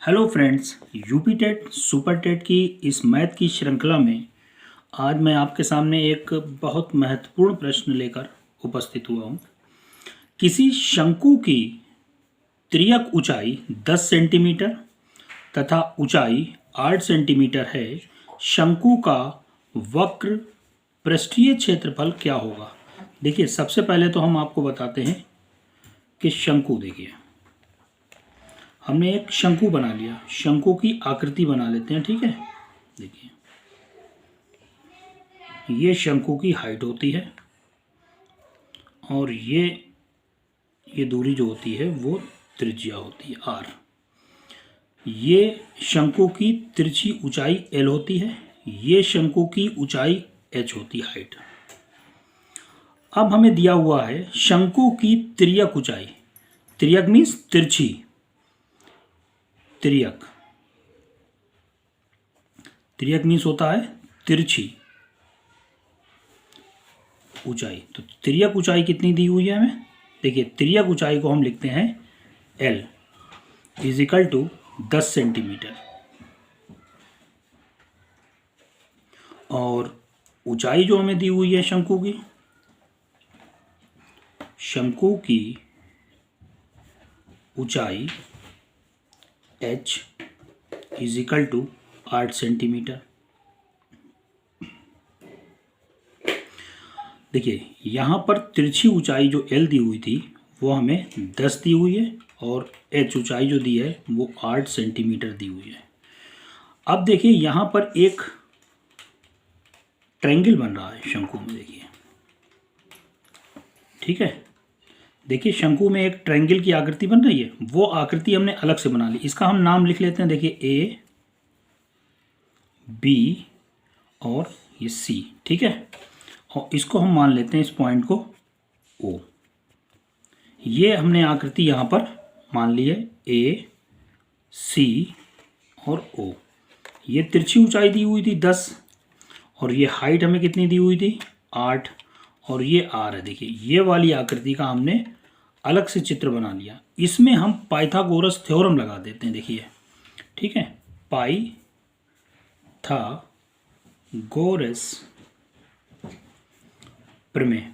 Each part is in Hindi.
Hello friends, UP TET super TET की इस मैथ की श्रृंखला में आज मैं आपके सामने एक बहुत महत्वपूर्ण प्रश्न लेकर उपस्थित हुआ हूँ। किसी शंकु की तिर्यक ऊंचाई 10 सेंटीमीटर तथा ऊंचाई 8 सेंटीमीटर है। शंकु का वक्र पृष्ठीय क्षेत्रफल क्या होगा? देखिए, सबसे पहले तो हम आपको बताते हैं कि शंकु, देखिए हमने एक शंकु बना लिया। शंकु की आकृति बना लेते हैं, ठीक है। देखिए, ये शंकु की हाइट होती है और ये दूरी जो होती है वो त्रिज्या होती है आर। ये शंकु की तिरछी ऊंचाई एल होती है। ये शंकु की ऊंचाई एच होती है, हाइट। अब हमें दिया हुआ है शंकु की तिर्यक ऊंचाई। तिर्यक मीन्स तिरछी। तिर्यक मीन्स होता है तिरछी ऊंचाई। तो तिर्यक ऊंचाई कितनी दी हुई है हमें? देखिए, तिर्यक ऊंचाई को हम लिखते हैं L is equal to 10 centimetre और ऊंचाई जो हमें दी हुई है शंकु की ऊंचाई H is equal to 8 centimetre. देखिए, यहाँ पर तिरछी ऊंचाई जो L दी हुई थी वो हमें 10 दी हुई है और H ऊंचाई जो दी है वो 8 सेंटीमीटर दी हुई है। अब देखिए, यहाँ पर एक ट्रायंगल बन रहा है शंकु में, देखिए, ठीक है। देखिए, शंकु में एक ट्रायंगल की आकृति बन रही है। वो आकृति हमने अलग से बना ली। इसका हम नाम लिख लेते हैं। देखिए, A, B और ये C, ठीक है। और इसको हम मान लेते हैं, इस पॉइंट को O। ये हमने आकृति यहाँ पर मान ली है, A, C और O। ये तिरछी ऊंचाई दी हुई थी 10 और ये हाइट हमें कितनी दी हुई थी 8 और ये R है। देखिए, ये वाली आकृति का हमने अलग से चित्र बना लिया। इसमें हम पाइथागोरस थ्योरम लगा देते हैं, देखिए, ठीक है। पाइथागोरस प्रमेय।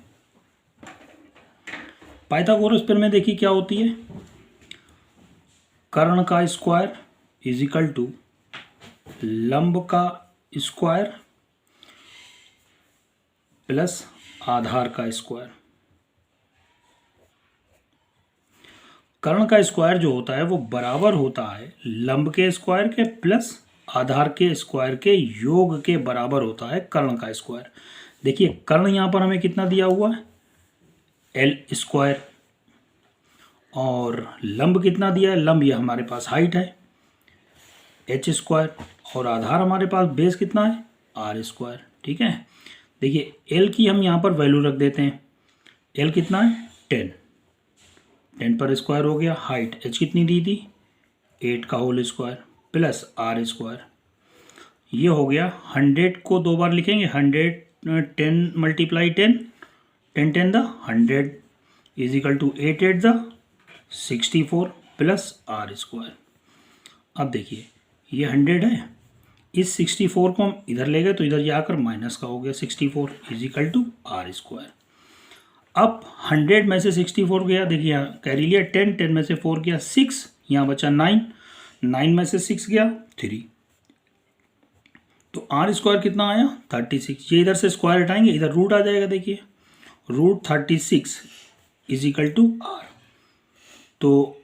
पाइथागोरस प्रमेय देखिए क्या होती है। कर्ण का स्क्वायर इज इक्वल टू लंब का स्क्वायर प्लस आधार का स्क्वायर। कर्ण का स्क्वायर जो होता है वो बराबर होता है लंब के स्क्वायर के प्लस आधार के स्क्वायर के योग के बराबर होता है कर्ण का स्क्वायर। देखिए, कर्ण यहाँ पर हमें कितना दिया हुआ है L स्क्वायर और लंब कितना दिया है, लंब ये हमारे पास हाइट है H स्क्वायर और आधार हमारे पास बेस कितना है R स्क्वायर, ठीक है। देखिए, L की हम यहाँ पर वैल्यू रख देते हैं। L कितना है 10 पर स्क्वायर हो गया। हाइट H कितनी दी थी 8 का whole square plus R square. ये हो गया 100 को 2 बार लिखेंगे। 100 10 multiply 10 10 10 the 100 is equal to 8 8 the 64 प्लस R स्क्वायर। अब देखिए, ये 100 है, इस 64 को हम इधर ले गए तो इधर जाकर माइनस का हो गया 64 is equal to R square. अब 100 में से 64 गया, देखिए यहाँ कैरी लिया 10 10 में से 4 गया 6, यहाँ बचा 9 9 में से 6 गया 3, तो R स्क्वायर कितना आया 36। ये इधर से स्क्वायर हटाएंगे, इधर रूट आ जाएगा। देखिए, root 36 is equal to R, तो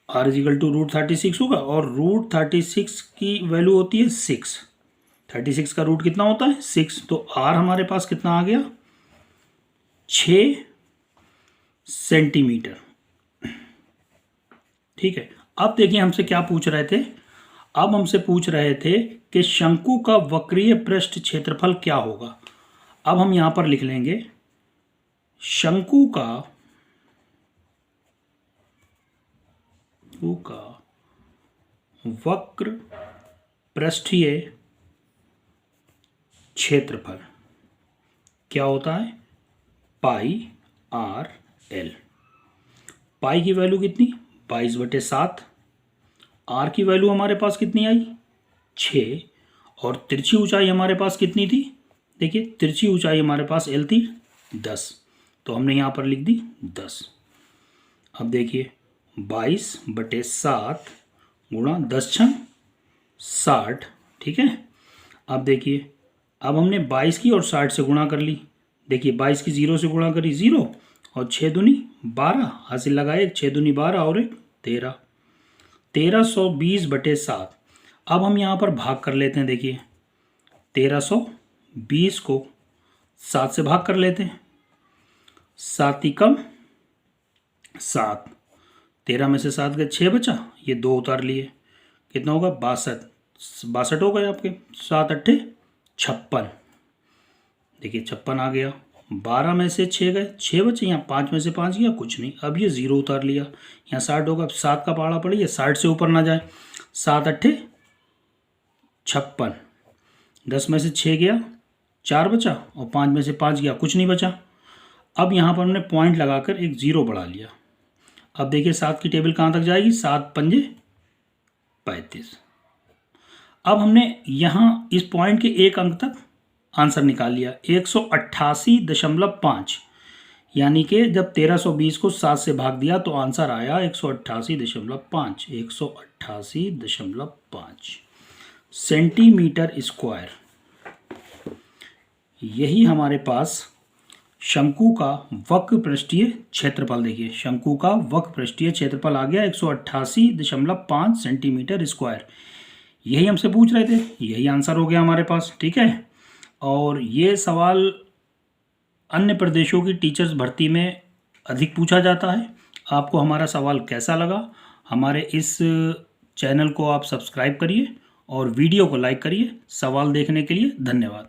R is equal to root 36 होगा और रूट 36 की वैल्यू होती है 6। 36 का रूट कितना होता है 6, तो R हमारे पास कितना आ गया 6 सेंटीमीटर, ठीक है। अब देखिए, हमसे क्या पूछ रहे थे। अब हमसे पूछ रहे थे कि शंकु का वक्रीय पृष्ठ क्षेत्रफल क्या होगा। अब हम यहां पर लिख लेंगे शंकु का वक्र पृष्ठीय क्षेत्रफल क्या होता है पाई R L। पाई की वैल्यू कितनी 22/7, आर की वैल्यू हमारे पास कितनी आई 6 और तिरछी ऊंचाई हमारे पास कितनी थी, देखिए तिरछी ऊंचाई हमारे पास एल थी 10, तो हमने यहाँ पर लिख दी 10। अब देखिए 22/7 गुणा 10 छंग 60, ठीक है। अब देखिए अब हमने 22 की और 60 से गुणा कर ली, देखिए 22 की 0 से गुणा करी 0 और 6 दूनी 12, हासिल लगाए 6 दूनी 12 और 1 13, 1320/7। अब हम यहाँ पर भाग कर लेते हैं, देखिए 1320 को 7 से भाग कर लेते हैं, 7 ही कम 7, 13 में से 7 गए 6 बचा, ये 2 उतार लिए, कितना होगा 62 हो गए आपके, 7 अट्ठे 56, देखिए 56 आ गया। 12 में से 6 गए 6 बचे, यहाँ 5 में से 5 गया कुछ नहीं, अब ये 0 उतार लिया, यहाँ 60 होगा, अब 7 का पहाड़ा पड़ी है 60 से ऊपर ना जाए, 7 अट्ठे 56, 10 में से 6 गया 4 बचा और 5 में से 5 गया कुछ नहीं बचा। अब यहाँ पर हमने पॉइंट लगाकर एक 0 बढ़ा लिया। अब देखिए 7 की टेबल कहाँ तक जाएगी, 7 पंजे 35। अब हमने यहाँ इस पॉइंट के एक अंक तक आंसर निकाल लिया 188.5, यानी कि जब 1320 को 7 से भाग दिया तो आंसर आया 188.5, 188.5 सेंटीमीटर स्क्वायर। यही हमारे पास शंकु का वक्र पृष्ठीय क्षेत्रफल, देखिए शंकु का वक्र पृष्ठीय क्षेत्रफल आ गया 188.5 सेंटीमीटर स्क्वायर। यही हमसे पूछ रहे थे, यही आंसर हो गया हमारे पास, ठीक है। और ये सवाल अन्य प्रदेशों की टीचर्स भर्ती में अधिक पूछा जाता है। आपको हमारा सवाल कैसा लगा, हमारे इस चैनल को आप सब्सक्राइब करिए और वीडियो को लाइक करिए। सवाल देखने के लिए धन्यवाद।